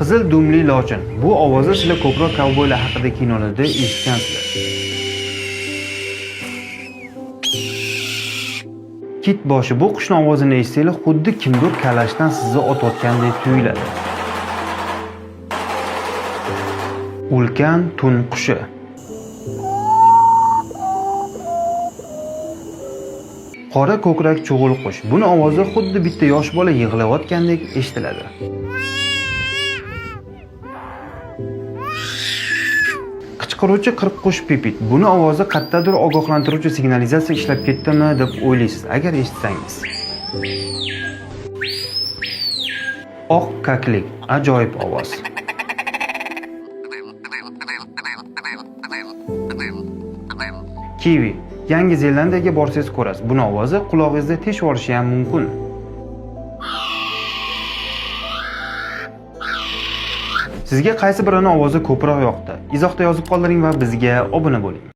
Qizil dumli lochin. Bu ovozni sizlar ko'proq kovboylar haqida kinolarda eshitgansizlar. Kit boshi. Bu qushning ovozini eshitsanglar, xuddi kimdir kalashdan sizni otayotgandek tuyuladi. Ulkan tun qushi. Qora ko'krak cho'g'ul qush. Buni ovozi xuddi bitta yosh bola yig'layotgandek eshitiladi. Qichqiruvchi qirqqush pipit. Buni ovozi qayerdadir ogohlantiruvchi signalizatsiya ishlab ketdimi deb o'ylaysiz, agar eshitsangiz. Oq kaklik, ajoyib ovoz. Kiwi. Yangi Zelandiyaga borsangiz ko'rasiz. Buni ovozi qulog'ingizda teshib olishi ham mumkin. Sizga qaysi birini ovozi ko'proq yoqdi? Izohda yozib qoldiring va bizga obuna bo'ling.